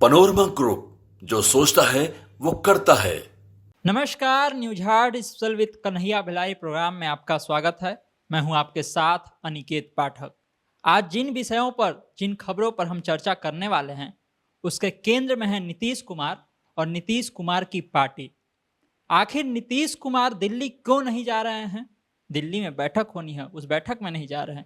Panorama group, जो सोचता है वो करता है। नमस्कार, news heart special with Kanhaiya Bhilai program में आपका स्वागत है। मैं हूं आपके साथ अनिकेत पाठक। आज जिन विषयों पर, जिन खबरों पर हम चर्चा करने वाले हैं, उसके केंद्र में है नीतीश कुमार और नीतीश कुमार की पार्टी। आखिर नीतीश कुमार दिल्ली क्यों नहीं जा रहे हैं? दिल्ली में बैठक होनी है, उस बैठक में नहीं जा रहे हैं।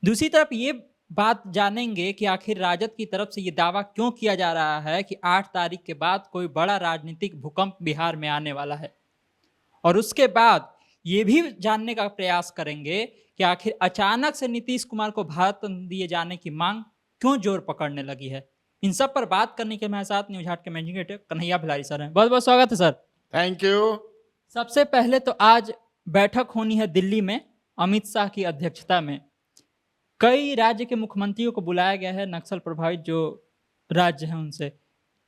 दूसरी तरफ ये बात जानेंगे कि आखिर राजद की तरफ से ये दावा क्यों किया जा रहा है कि 8 तारीख के बाद कोई बड़ा राजनीतिक भूकंप बिहार में आने वाला है। और उसके बाद ये भी जानने का प्रयास करेंगे कि आखिर अचानक से नीतीश कुमार को भारत रत्न दिए जाने की मांग क्यों जोर पकड़ने लगी है। इन सब पर बात करने के मेरे साथ न्यूज हाट के managing editor Kanhaiya Bhilai sir हैं। बहुत बहुत स्वागत है सर। Thank you. सबसे पहले तो आज बैठक होनी है दिल्ली में अमित शाह की अध्यक्षता में। कई राज्य के मुख्यमंत्रियों को बुलाया गया है, नक्सल प्रभावित जो राज्य हैं उनसे।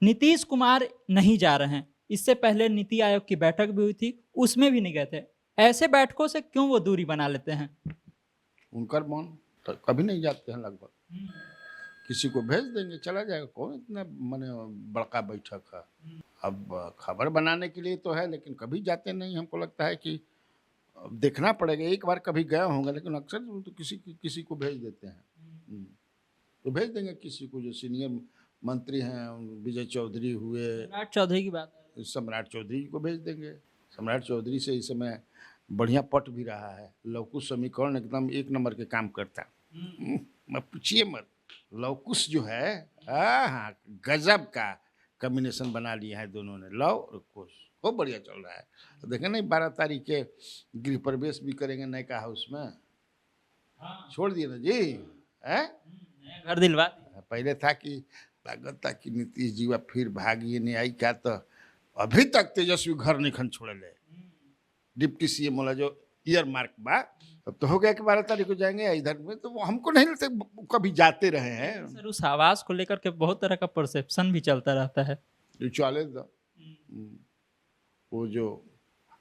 नीतीश कुमार नहीं जा रहे हैं। इससे पहले नीति आयोग की बैठक भी हुई थी, उसमें भी नहीं गए थे। ऐसे बैठकों से क्यों वो दूरी बना लेते हैं? उनकर मन तो कभी नहीं जाते हैं, लगभग किसी को भेज देंगे चला जाएगा। कौन इतना माने बड़का बैठक है। अब खबर बनाने के लिए तो है, लेकिन कभी जाते नहीं। हमको लगता है कि देखना पड़ेगा। एक बार कभी गए होंगे, लेकिन अक्सर तो किसी को भेज देते हैं। तो भेज देंगे किसी को, जो सीनियर मंत्री हैं, विजय चौधरी हुए, सम्राट चौधरी की बात है, सम्राट चौधरी को भेज देंगे। सम्राट चौधरी से इस समय बढ़िया पट भी रहा है। लवकुश समीकरण एकदम एक नंबर के काम करता। मत पूछिए मत। लवकुश जो है, हाँ, गजब का कॉम्बिनेशन बना लिया है दोनों ने, लव और कुश। खूब बढ़िया चल रहा है। तो देखें नहीं, 12 तारीख के गृह प्रवेश भी करेंगे नयका हाउस में। छोड़ दिए ना जी, है घर दिलवा। पहले था कि लागत था कि नीतीश जी फिर भागिए नहीं आई क्या, तो अभी तक तेजस्वी घर नहीं खन छोड़े ले। डिप्टी सीएम वाला जो ईयर मार्क बा, अब तो हो गया कि 12 तारीख को जाएंगे इधर में। तो वो हमको नहीं लगता कभी जाते रहे हैं। सर, उस आवास को लेकर के बहुत तरह का परसेप्शन भी चलता रहता है। चले दो, वो जो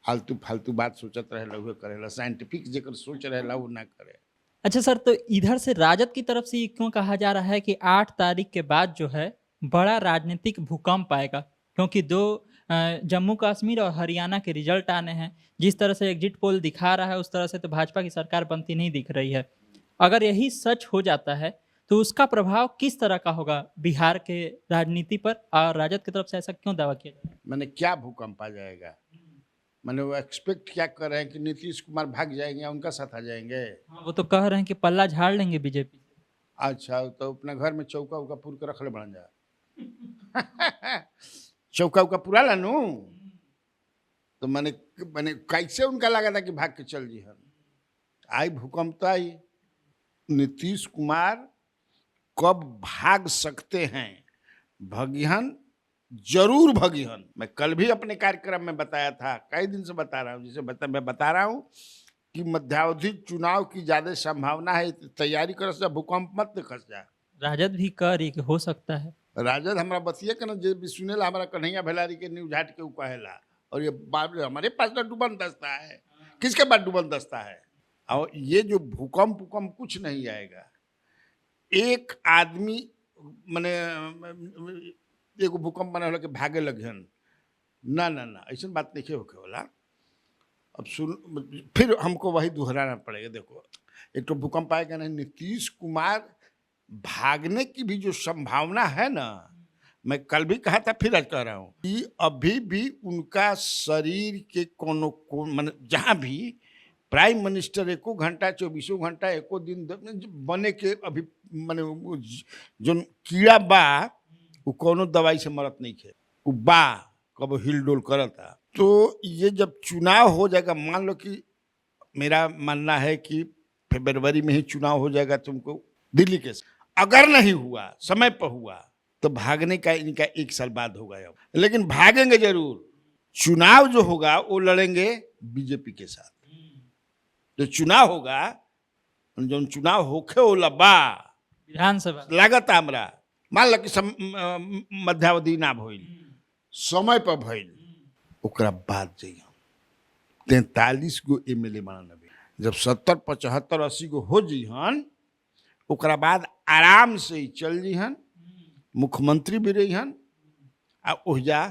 फालतू फालतू बात सोचत रहे उहे करेला। साइंटिफिक जेकर सोच रहेला वो ना करे। अच्छा सर, तो इधर से राजद की तरफ से ये क्यों कहा जा रहा है कि 8 तारीख के बाद जो है बड़ा राजनीतिक भूकंप आएगा? क्योंकि जम्मू कश्मीर और हरियाणा के रिजल्ट आने हैं। जिस तरह से एग्जिट पोल दिखा रहा है, उस तरह से तो भाजपा की सरकार बनती नहीं दिख रही है। अगर यही सच हो जाता है तो उसका प्रभाव किस तरह का होगा बिहार के राजनीति पर, और राजद की तरफ से ऐसा क्यों दावा किया जाता है? मैंने क्या भूकंप आ जाएगा? मैंने वो एक्सपेक्ट क्या कर रहे हैं कि नीतीश कुमार भाग जाएंगे या उनका साथ आ जाएंगे? हाँ, वो तो कह रहे हैं कि पल्ला झाड़ लेंगे बीजेपी से। अच्छा, तो अपने घर में चौका उका पूर के रख ले बन जा। चौका उका पूरा लानू। तो मैंने कैसे उनका लगा था कि भाग के चल जी हम। आई भूकंप तो आई। नीतीश कुमार कब भाग सकते हैं? भगिहन, जरूर भगिहन। मैं कल भी अपने कार्यक्रम में बताया था, कई दिन से बता रहा हूँ। जैसे मैं बता रहा हूँ कि मध्यावधि चुनाव की ज्यादा संभावना है, तैयारी कर जा, भूकंप मत खस जा। राजद भी कह रही कि हो सकता है। राजद हमारा बतिया के ना जे भी सुनेला, हमारा कन्हैया भिलारी के न्यूज हाट के कहेला। और ये बात हमारे पास तो डूबन दस्ता है। किसके पास डूबन दस्ता है? और ये जो भूकंप कुछ नहीं आएगा। एक आदमी मैंने एगो भूकंप बना कि भागे लगे ना ना ना, ऐसा बात नहीं होके होला। अब सुन, फिर हमको वही दोहराना पड़ेगा। देखो, एक तो भूकंप आएगा नहीं। नीतीश कुमार भागने की भी जो संभावना है ना, मैं कल भी कहा था, फिर आज कह रहा हूँ कि अभी भी उनका शरीर के माने जहाँ भी प्राइम मिनिस्टर 1 घंटा 24 घंटा 1 दिन बने के अभी माने जो कीड़ा बा वो कोनो दवाई से मरत नहीं खे। वो बा कब हिल डोल करता। तो ये जब चुनाव हो जाएगा, मान लो कि मेरा मानना है कि फरवरी में ही चुनाव हो जाएगा तुमको दिल्ली के। अगर नहीं हुआ, समय पर हुआ, तो भागने का इनका 1 साल बाद होगा। अब लेकिन भागेंगे जरूर। चुनाव जो होगा वो लड़ेंगे बीजेपी के साथ। जो चुनाव होगा, जो चुनाव होके वो लबा विधानसभा लागत हमरा, मान लो कि मध्यावधि ना भइल, समय पर भइल, ओकरा बाद जाइए 43 गो एमएलए बनाना। जब 70 75 80 गो हो जइहन, ओकरा बाद आराम से ही चल जइहन। मुख्यमंत्री भी रही हन आ ओहिजा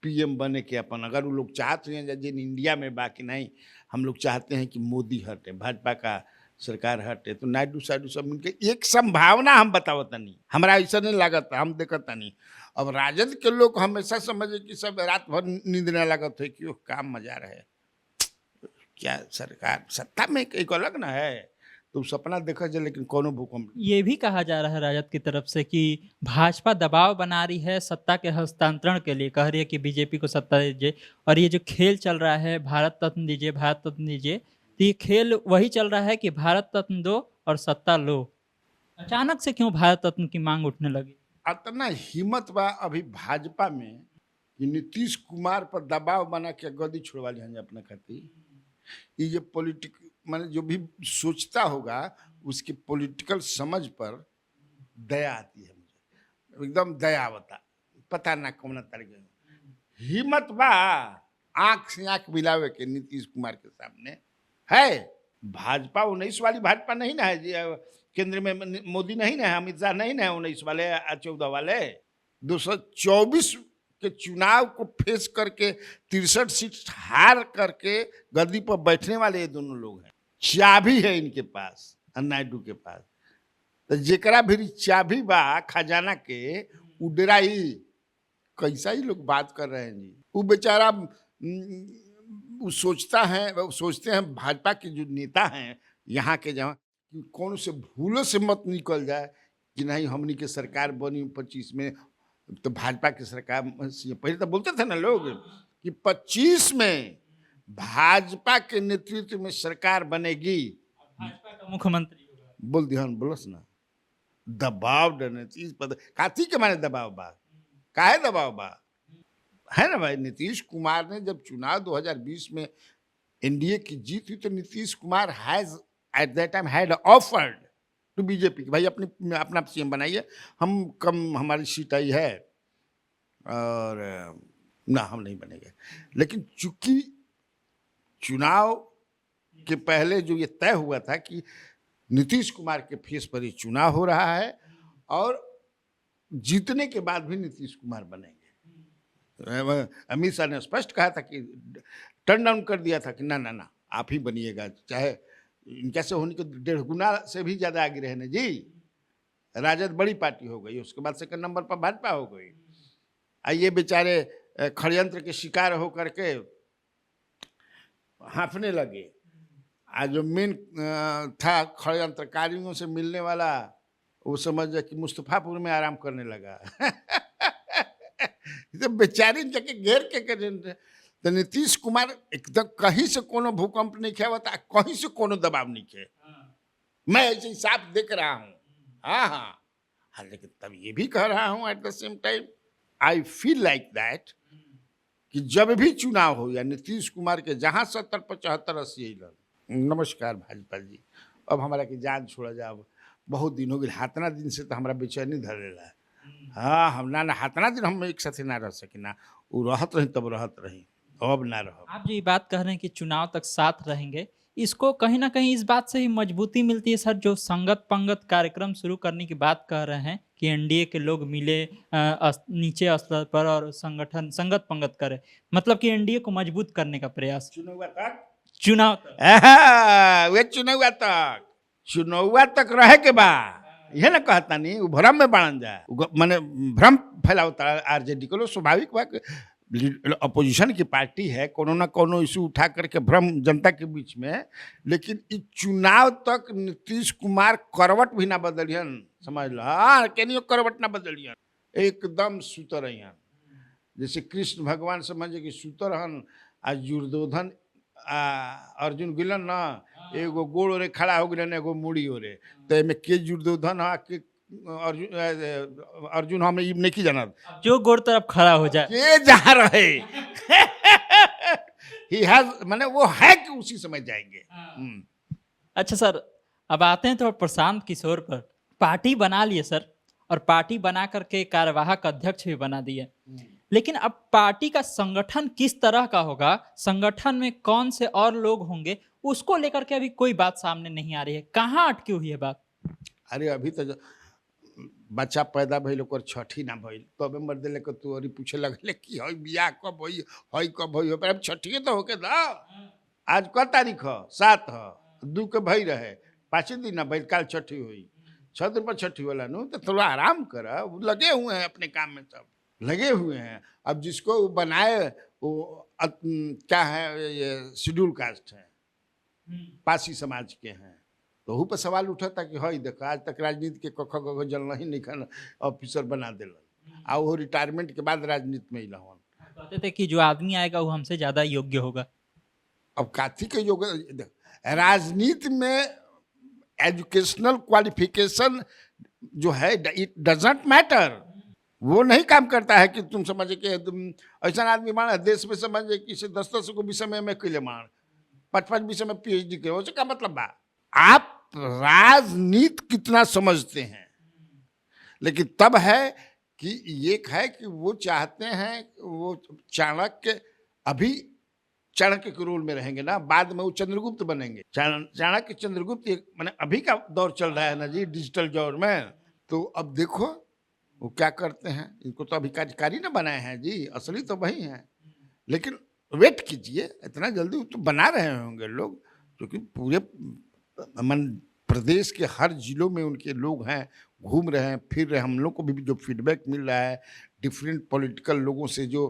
पीएम बने के अपन, अगर वो लोग चाहते हैं जिन इंडिया में बाकी नहीं, हम लोग चाहते हैं कि मोदी हटे, भाजपा का सरकार हटे, तो नायडू साइडू सब मिलके एक संभावना हम बतावता नहीं, हमारा ऐसा नहीं लागत, हम देखता नहीं। अब राजद के लोग हमेशा समझे कि सब रात भर नींद न लागत है कि वो काम मजा रहे, क्या सरकार सत्ता में एक अलग ना है, तो सपना देखा जाए लेकिन कोनो भूकंप। ये भी कहा जा रहा है राजद की तरफ से कि भाजपा दबाव बना रही है सत्ता के हस्तांतरण के लिए, कह रही है कि बीजेपी को सत्ता दीजिए, और ये जो खेल चल रहा है भारत रत्न दीजिए, भारत रत्न दीजिए, तो ये खेल वही चल रहा है कि भारत रत्न दो और सत्ता लो। अचानक से क्यों भारत रत्न की मांग उठने लगी? इतना हिम्मत बा अभी भाजपा में कि नीतीश कुमार पर दबाव बना के गद्दी छुड़वा लिया अपने खातिर। ये जो पॉलिटिक माने जो भी सोचता होगा उसकी पॉलिटिकल समझ पर दया आती है, मुझे एकदम दया आवता, पता ना कौन तरीके हिम्मत बा आंख से आंख मिलावे के नीतीश कुमार के सामने है। भाजपा 19 वाली भाजपा नहीं ना है जी, केंद्र में मोदी नहीं ना है, अमित शाह नहीं ना है 19 वाले 14 वाले, 224 के चुनाव को फेस करके 63 सीट हार करके गद्दी पर बैठने वाले ये दोनों लोग हैं। चाबी है इनके पास, नायडू के पास, तो जेकरा भी चाबी बा खजाना के उडराई, कैसा ही लोग बात कर रहे हैं जी। वो बेचारा वो सोचते हैं भाजपा के जो नेता हैं यहाँ के, जहाँ कौन से भूलों से मत निकल जाए कि नहीं हमनी के सरकार बनी 25 में, तो भाजपा की सरकार, पहले तो बोलते थे ना लोग कि 25 में भाजपा के नेतृत्व में सरकार बनेगी, भाजपा का मुख्यमंत्री होगा। बोल ध्यान बोलस ना, दबाव नीतीश पद काथी के माने दबाव बा, काहे दबाव बा है ना भाई। नीतीश कुमार ने जब चुनाव 2020 में एनडीए की जीत हुई तो Nitish Kumar has at that time had offered to BJP कि भाई अपना सीएम बनाइए, हम कम हमारी सीट आई है और ना हम नहीं बनेंगे। लेकिन चूंकि चुनाव के पहले जो ये तय हुआ था कि नीतीश कुमार के फेस पर ये चुनाव हो रहा है और जीतने के बाद भी नीतीश कुमार बनेंगे, अमित शाह ने स्पष्ट कहा था कि टर्न डाउन कर दिया था कि ना ना ना आप ही बनिएगा, चाहे इनका से होने के 1.5 गुना से भी ज्यादा आगे रहने जी। राजद बड़ी पार्टी हो गई, उसके बाद सेकंड नंबर पर भाजपा हो गई, ये बेचारे षड्यंत्र के शिकार होकर के हाँफने लगे। आज जो मेन था षड्यंत्रकारियों से मिलने वाला, वो समझ जाए कि मुस्तफापुर में आराम करने लगा। तो बेचारी जाके घेर के तो नीतीश कुमार एकदम कहीं से कोनो भूकंप नहीं किया हुआ था, कहीं से कोनो दबाव नहीं किया, मैं ऐसे ही साफ देख रहा हूँ। हाँ, लेकिन तब ये भी कह रहा हूँ at the same time I feel like that कि जब भी चुनाव हो या नीतीश कुमार के जहाँ 70, 75, 80 नमस्कार भाजपा जी, अब हमारा की जान छोड़ा जाओ, बहुत दिन हो गए, हाथना दिन से तो हमारा बेचैनी धरेला। हाँ, हम ना हाथना दिन हम एक साथ ना रह सके ना, वो रहत रही तब रहत रही, अब ना रहो। आप जो ये बात कह रहे हैं कि चुनाव तक साथ रहेंगे, इसको कहीं ना कहीं इस बात से ही मजबूती मिलती है सर, जो संगत पंगत कार्यक्रम शुरू करने की बात कह रहे हैं कि एनडीए के लोग मिले नीचे स्तर पर और संगठन संगत पंगत करे, मतलब कि एनडीए को मजबूत करने का प्रयास। चुनाव तक रहे के बाद यह ना कहता नहीं, वो भ्रम में बाढ़ जाए, मैंने भ्रम फैलावता आरजेडी को। स्वाभाविक बात, अपोजिशन की पार्टी है, कोनो ना कोनो इशू उठा करके भ्रम जनता के बीच में, लेकिन इस चुनाव तक नीतीश कुमार करवट भी ना बदलियन, समझ लो। हाँ, केनियो करवट ना बदलियन, एकदम सुतर हन, जैसे कृष्ण भगवान समझे कि सुतर हन, आज दुर्योधन अर्जुन गिलन ना, एगो गोड़ ओरे खड़ा हो गिलन, एगो मुड़ी ओरे, तो में के दुर्योधन हा के अर्जुन हम नहीं जाना, जो गोड़ तरफ खड़ा हो जाए ये जा रहे ही हैज, माने वो है कि उसी समय जाएंगे। अच्छा सर, अब आते हैं तो प्रशांत किशोर पर। पार्टी बना लिए सर, और पार्टी बना करके कार्यवाहक अध्यक्ष भी बना दिए, लेकिन अब पार्टी का संगठन किस तरह का होगा, संगठन में कौन से और लोग होंगे, उसको लेकर के अभी कोई बात सामने नहीं आ रही है। कहाँ अटकी हुई है बात? अरे अभी तो बच्चा पैदा भइल ओकर छठी ना भइल तबे मर्दे लेके तू अरी पूछे लगले कि हई बियाह कब होई हई कब होई पर अब छठिए तो होके दा। आज क तारीख ह 7 ह 2 के भई रहे 5 दिन ना भइल काल छठी हुई 6 दिन पर छठी होला नु तो थोड़ा आराम कर। वो लगे हुए हैं अपने काम में सब लगे हुए हैं। अब जिसको वो बनाए वो क्या है ये शेड्यूल कास्ट है पासी समाज के हैं तो वहू पर सवाल उठा था कि हई देखो आज तक राजनीति के कख गख जल नहीं निकल ऑफिसर बना दिलन आ वो रिटायरमेंट के बाद राजनीति में ही रहन। कहते थे कि जो आदमी आएगा वो हमसे ज्यादा योग्य होगा। अब काथी के योग राजनीति में एजुकेशनल क्वालिफिकेशन जो है इट डजंट मैटर। वो नहीं काम करता है कि तुम समझे कि ऐसा आदमी माना देश में समझे कि 10-10 को विषय में किले मार 5-5 विषय में PhD के उसका मतलब बा आप राजनीति कितना समझते हैं। लेकिन तब है कि एक है कि वो चाहते हैं वो चाणक्य अभी चाणक्य के रोल में रहेंगे ना बाद में वो चंद्रगुप्त बनेंगे। चाणक्य चंद्रगुप्त माने अभी का दौर चल रहा है ना जी डिजिटल दौर में। तो अब देखो वो क्या करते हैं। इनको तो अभी कार्यकारी ना बनाए हैं जी असली तो वही हैं। लेकिन वेट कीजिए इतना जल्दी तो बना रहे होंगे लोग क्योंकि पूरे प्रदेश के हर जिलों में उनके लोग हैं घूम रहे हैं फिर रहे। हम लोग को भी जो फीडबैक मिल रहा है डिफरेंट पॉलिटिकल लोगों से जो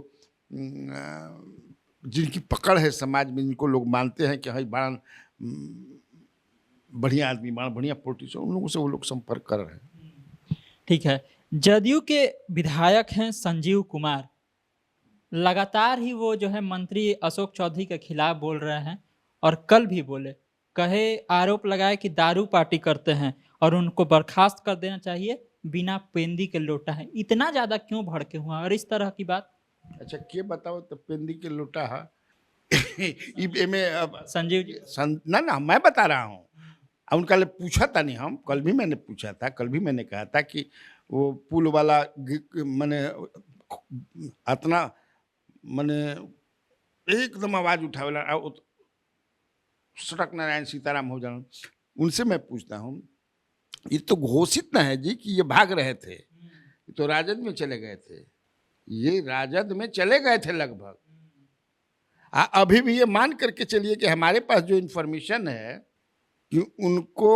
जिनकी पकड़ है समाज में जिनको लोग मानते हैं कि भाई बड़ा बढ़िया आदमी बड़ा बढ़िया पॉलिटिशियन उन लोगों से वो लोग संपर्क कर रहे हैं। ठीक है। जदयू के विधायक हैं संजीव कुमार लगातार ही वो जो है मंत्री अशोक चौधरी के खिलाफ बोल रहे हैं और कल भी बोले कहे आरोप लगाए कि दारू पार्टी करते हैं और उनको बर्खास्त कर देना चाहिए बिना पेंदी के लोटा है। इतना ज्यादा क्यों भड़के हुआ और इस तरह की बात। अच्छा के बताओ तो पेंदी के लोटा है संजीव जी ना मैं बता रहा हूँ। उनका ले पूछा था नहीं हम कल भी मैंने पूछा था कल भी मैंने कहा था कि वो पुल वाला मैंने इतना मैंने एकदम आवाज उठावेला सड़क नारायण सीताराम हो जाना उनसे मैं पूछता हूँ ये तो घोषित ना है जी कि ये भाग रहे थे ये तो राजद में चले गए थे। ये राजद में चले गए थे लगभग। अभी भी ये मान करके चलिए कि हमारे पास जो इन्फॉर्मेशन है कि उनको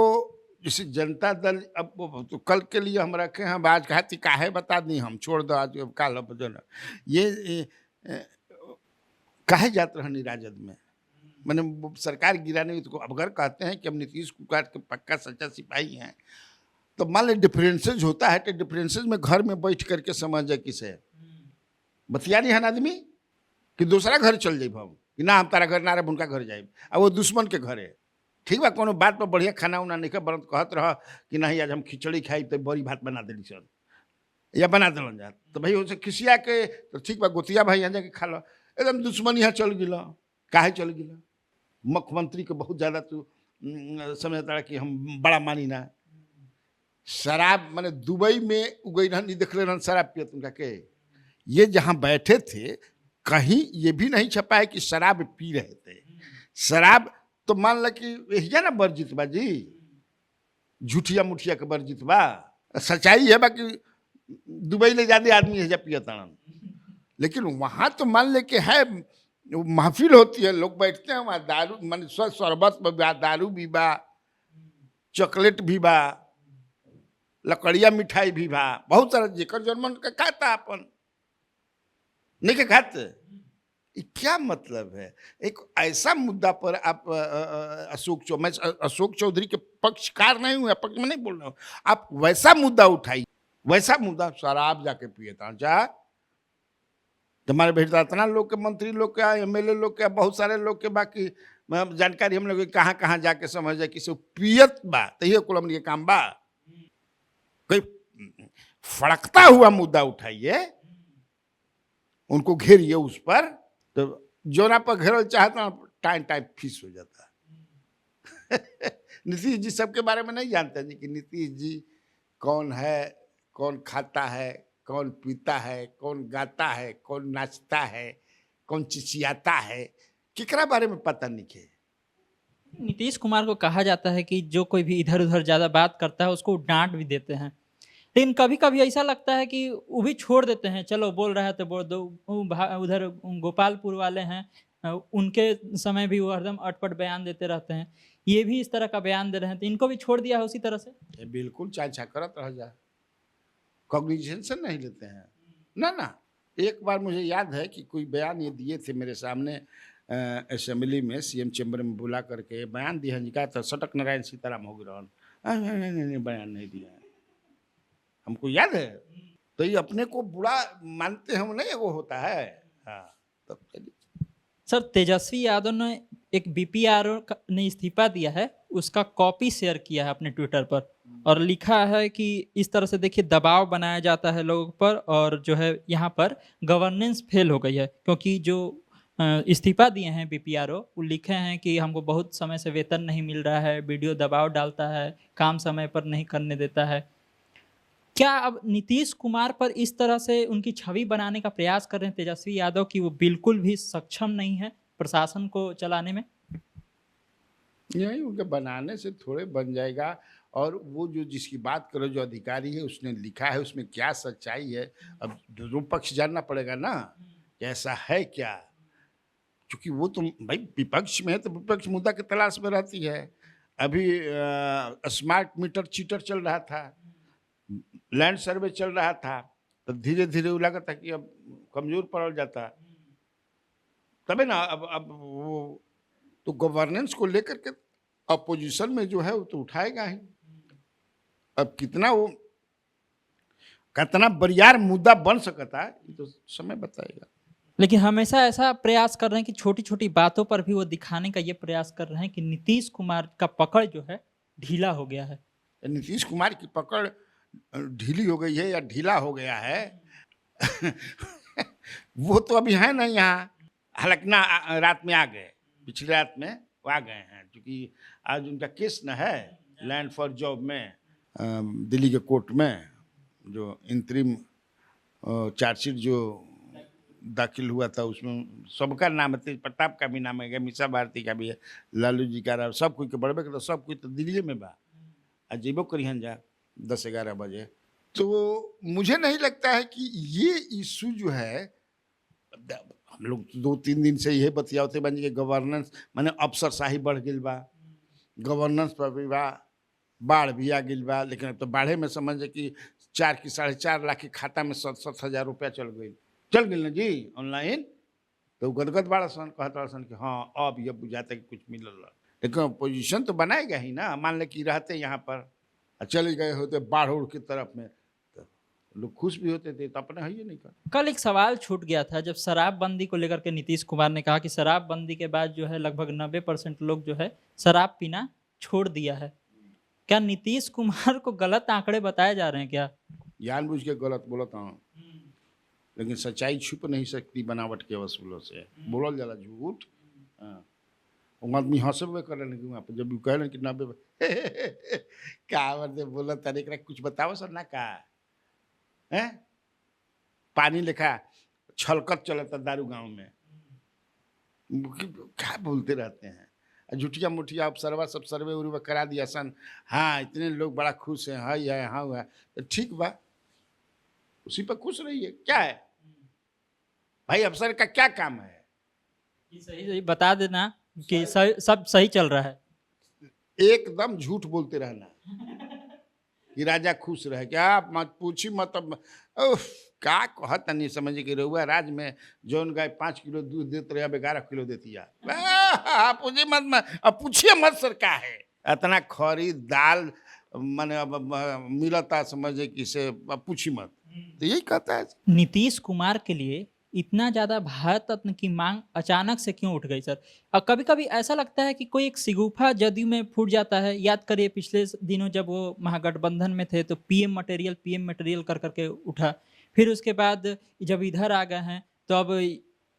जैसे जनता दल अब तो कल के लिए हम रखे हैं आज कहती काहे बता दी हम छोड़ दो आज काल जो ना ये काहे जाते रहनी राजद में मैंने सरकार गिराने तो अगर कहते हैं कि हम नीतीश कुमार के पक्का सच्चा सिपाही हैं तो मान ली डिफरेंसेज होता है तो डिफरेंसेज में घर में बैठ करके समझ जाए किसे बतिया नहीं है आदमी कि दूसरा घर चल जाए हम कि ना हम तारा घर ना रहे उनका घर जाए अब वो दुश्मन के घर है। ठीक बा कोनो बात पर बढ़िया खाना उना नहीं बरत कहत रह कि नहीं आज हम खिचड़ी खाई तो बड़ी भात बना दिली सर या बना दिलन जा तो भाई उसे खिसिया के तो ठीक बा गोतिया भाई यहाँ जाके खा लो एकदम दुश्मन यहाँ चल गिला काहे चल गिला। मुख्यमंत्री को बहुत ज़्यादा तू समझता है कि हम बड़ा मानी ना शराब मैंने दुबई में उगई नहीं देख ले शराब पियत उनका के ये जहाँ बैठे थे कहीं ये भी नहीं छपा है कि शराब पी रहे थे। शराब तो मान ला कि यही ना वर्जित बा जी झूठिया मुठिया के वर्जित बा सच्चाई है बाकी दुबई ले जाते आदमी है जब पियता लेकिन वहाँ तो मान ले कि है महफिल होती है लोग बैठते हैं वहाँ दारू मान शरबत बा दारू भी बा चॉकलेट भी बा लकड़िया मिठाई भी बा बहुत सारा जेकर जन्मन का खाता अपन नहीं के खाते। क्या मतलब है एक ऐसा मुद्दा पर आप मैं अशोक चौधरी के पक्षकार नहीं हूँ पक्ष में नहीं बोल रहा हूँ आप वैसा मुद्दा उठाइए वैसा मुद्दा शराब जाके पिए था जा हमारे भेजता इतना लोग के मंत्री लोग के MLA लोग के बहुत सारे लोग के बाकी जानकारी हम लोग कहाँ कहाँ जाके समझ जाए किसी पियत बा तो ये कुल के काम बा कोई फड़कता हुआ मुद्दा उठाइए उनको घेरिए उस पर तो जोना पर घेरल चाहता टाइम टाइप फीस हो जाता नीतीश जी सबके बारे में नहीं जानते जी कि नीतीश जी कौन है कौन खाता है कौन पीता है कौन गाता है कौन नाचता है कौन चिचियाता है केकरा बारे में पता नहीं है। नीतीश कुमार को कहा जाता है कि जो कोई भी इधर उधर ज्यादा बात करता है उसको डांट भी देते हैं लेकिन कभी कभी ऐसा लगता है कि वो भी छोड़ देते हैं, चलो बोल रहा है तो बोल दो। उधर गोपालपुर वाले हैं, उनके समय भी वो हरदम अटपट बयान देते रहते हैं, ये भी इस तरह का बयान दे रहे हैं, तो इनको भी छोड़ दिया है उसी तरह से। ये बिल्कुल चाहे करत रह जाए, कॉग्निजेंशन नहीं लेते हैं ना ना। एक बार मुझे याद है कि कोई बयान ये दिए थे मेरे सामने असेंबली में, सीएम चैम्बर में बुला करके बयान दिया जी, कहा था सटक नारायण सीताराम हो गए, नहीं बयान नहीं दिया है, हमको याद है। तो ये अपने को बुरा मानते हैं, नहीं वो होता है। हाँ, तब चलिए। सर, तेजस्वी यादव ने एक बीपीआरओ ने इस्तीफा दिया है, उसका कॉपी शेयर किया है अपने ट्विटर पर और लिखा है कि इस तरह से देखिए दबाव बनाया जाता है लोगों पर, और जो है यहाँ पर गवर्नेंस फेल हो गई है, क्योंकि जो इस्तीफा दिए हैं बीपीआरओ, वो लिखे हैं कि हमको बहुत समय से वेतन नहीं मिल रहा है, वीडियो दबाव डालता है, काम समय पर नहीं करने देता है। क्या अब नीतीश कुमार पर इस तरह से उनकी छवि बनाने का प्रयास कर रहे हैं तेजस्वी यादव कि वो बिल्कुल भी सक्षम नहीं है प्रशासन को चलाने में? नहीं, उनके बनाने से थोड़े बन जाएगा। और वो जो जिसकी बात करो, जो अधिकारी है, उसने लिखा है, उसमें क्या सच्चाई है, अब दोनों पक्ष जानना पड़ेगा ना कि ऐसा है क्या। क्योंकि वो तो भाई विपक्ष में है, तो विपक्ष मुद्दा की तलाश में रहती है। अभी स्मार्ट मीटर चीटर चल रहा था, लैंड सर्वे चल रहा था, तो धीरे धीरे वो लगा था कि अब कमजोर पड़ जाता, तबे ना अब वो तो गवर्नेंस को लेकर के अपोजिशन में जो है वो तो उठाएगा ही। अब कितना वो बरियार मुद्दा बन सकता है, ये तो समय बताएगा। लेकिन हमेशा ऐसा प्रयास कर रहे हैं कि छोटी छोटी बातों पर भी वो दिखाने का ये प्रयास कर रहे हैं कि नीतीश कुमार का पकड़ जो है ढीला हो गया है। नीतीश कुमार की पकड़ ढीली हो गई है या ढीला हो गया है वो तो अभी है ना यहाँ, हालांकि ना रात में आ गए, पिछली रात में वो आ गए हैं, क्योंकि आज उनका केस न है लैंड फॉर जॉब में दिल्ली के कोर्ट में, जो इंतरिम चार्जशीट जो दाखिल हुआ था, उसमें सबका नाम है, तेज प्रताप का भी नाम है, मीसा भारती का भी है, लालू जी का, सब कोई के बड़बे के, सब कोई तो दिल्ली में बा, अजीबो करिहन जा 10-11 बजे। तो मुझे नहीं लगता है कि ये इशू जो है, हम लोग 2-3 दिन से यही बतियाते बन के गवर्नेंस माने अफसरशाही बढ़ गई बा, गवर्नेंस पर भी बा, बाढ़ भी आ गई बा, लेकिन अब तो बाढ़े में समझे कि 4 की 4.5 लाख के खाता में 7-7 हज़ार रुपया चल गई ना जी ऑनलाइन। तो गदगद बाड़ा सन कहता सन कि हाँ अब ये बुझाता कि कुछ मिलल, लेकिन पोजीशन तो बनाएगा ही ना। मान ले कि रहते यहाँ पर चले गए होते बाढ़ उड़ की तरफ में, तो लोग खुश भी होते थे, तो अपने है ये नहीं कर। कल एक सवाल छूट गया था, जब शराबबंदी को लेकर के नीतीश कुमार ने कहा कि शराबबंदी के बाद जो है लगभग 90% लोग जो है शराब पीना छोड़ दिया है। क्या नीतीश कुमार को गलत आंकड़े बताए जा रहे हैं क्या? जानबूझ के गलत बोलता हूँ, लेकिन सच्चाई छुप नहीं सकती बनावट के वसूलों से, बोलल जाला झूठ। हाँ, वो आदमी हंसबे करे कि वहाँ पर जब कह कि 90 का बोलते बोला तारे कुछ बताओ सर ना का है, पानी लिखा छलकत चलता दारू गांव में, क्या बोलते रहते हैं, झूठिया मुठिया अफसरवा सब सर्वे उर्वे करा दिया सन, हाँ इतने लोग बड़ा खुश हैं, हाँ है हाँ हुआ, तो ठीक बा, उसी पर खुश रहिए। क्या है भाई, अफसर का क्या काम है? सही सही बता देना कि सब सही चल रहा है, एकदम झूठ बोलते रहना कि राजा खुश रहे, क्या मत पूछी मत। का कहत नहीं समझे कि रहुआ राज में जौन गाय 5 किलो दूध देते रहे, अब 11 किलो देती है, पूछिए मत, अब पूछिए मत सर का है इतना खरी दाल माने अब मिलता, समझे कि से पूछी मत, तो यही कहता है। नीतीश कुमार के लिए इतना ज्यादा भारत रत्न की मांग अचानक से क्यों उठ गई सर? और कभी कभी ऐसा लगता है कि कोई एक सिगुफा जदयू में फूट जाता है। याद करिए पिछले दिनों जब वो महागठबंधन में थे तो पीएम मटेरियल कर करके उठा, फिर उसके बाद जब इधर आ गए हैं तो अब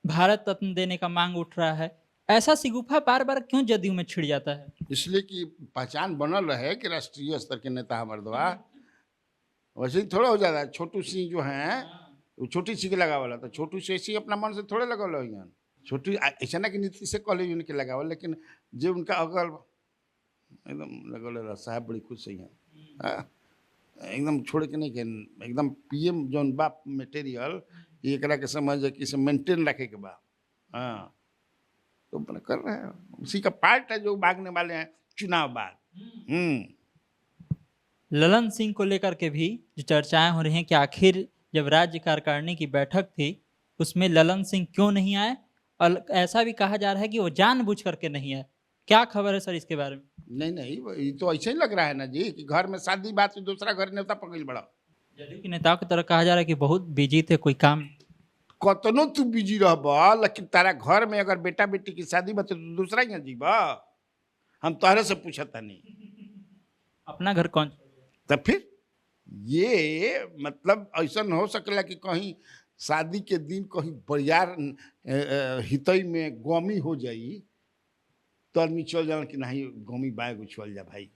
भारत रत्न देने का मांग उठ रहा है। ऐसा सिगुफा बार बार क्यों जदयू में छिड़ जाता है? इसलिए कि पहचान बनल रहे कि राष्ट्रीय स्तर के नेता हमारे द्वारा, वैसे ही थोड़ा हो जाता है। छोटू सिंह जो हैं वो छोटी सी के लगा वाला, तो छोटू से ऐसे अपना मन से थोड़े लगा लो, छोटू ऐसा ना कि नीतीश से कॉलेज उनके लगावल, लेकिन जो उनका अगल एकदम लगल रहा साहब बड़ी खुश है। एकदम छोड़ के नहीं के एकदम पीएम जौन बा मटेरियल एकरा के समझ कि इसे मेंटेन रखे के बा। हाँ तो अपना कर रहे हैं, उसी का पार्ट है जो भागने वाले हैं चुनाव बाद। ललन सिंह को लेकर के भी जो चर्चाएं हो रही हैं कि आखिर जब राज्य कार्यकारिणी की बैठक थी उसमें ललन सिंह क्यों नहीं आए, और ऐसा भी कहा जा रहा है कि वो जानबूझ करके नहीं आए। क्या खबर है सर इसके बारे में? नहीं ये तो ऐसे ही लग रहा है ना जी कि घर में शादी बात से दूसरा घर नेता पकड़ बड़ा। जदयू के नेताओं की तरह कहा जा रहा है कि बहुत बिजी थे, कोई काम। कतनो तू बिजी रहबा लेकिन तारा घर में अगर बेटा बेटी की शादी बा तो दूसरा यहाँ जीबा। हम तोहरे से पूछता नहीं अपना घर कौन? तब फिर ये मतलब ऐसा हो सकेला कि कहीं शादी के दिन कहीं बरियार हितई में गमी हो जाई तो आदमी चल जाए कि नहीं गमी बाएगो चल जा भाई,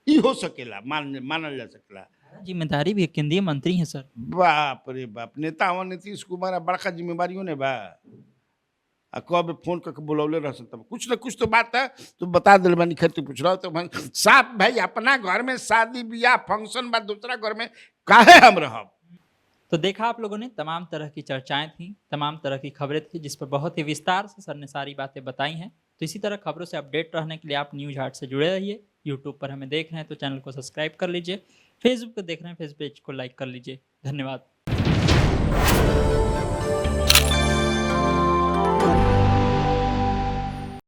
ई हो सकेला, मानल जा सकेला। जिम्मेदारी भी केंद्रीय मंत्री हैं सर। बाप रे बाप, नेता हवा नीतीश कुमार बड़का जिम्मेवारियों ने बा। आ कब फोन करके बुलौले रह तब कुछ न कुछ तो बात है तो बता दिल बानी खेती पूछ रहा हो तो साफ भाई अपना घर में शादी ब्याह फंक्शन बा दूसरा घर में काहे हम रहब। तो देखा आप लोगों ने, तमाम तरह की चर्चाएं थी, तमाम तरह की खबरें थी जिस पर बहुत ही विस्तार से सर ने सारी बातें बताई हैं। तो इसी तरह खबरों से अपडेट रहने के लिए आप न्यूज़ हाट से जुड़े रहिए। यूट्यूब पर हमें देख रहे हैं तो चैनल को सब्सक्राइब कर लीजिए, फेसबुक पर देख रहे हैं फेस पेज को लाइक कर लीजिए। धन्यवाद।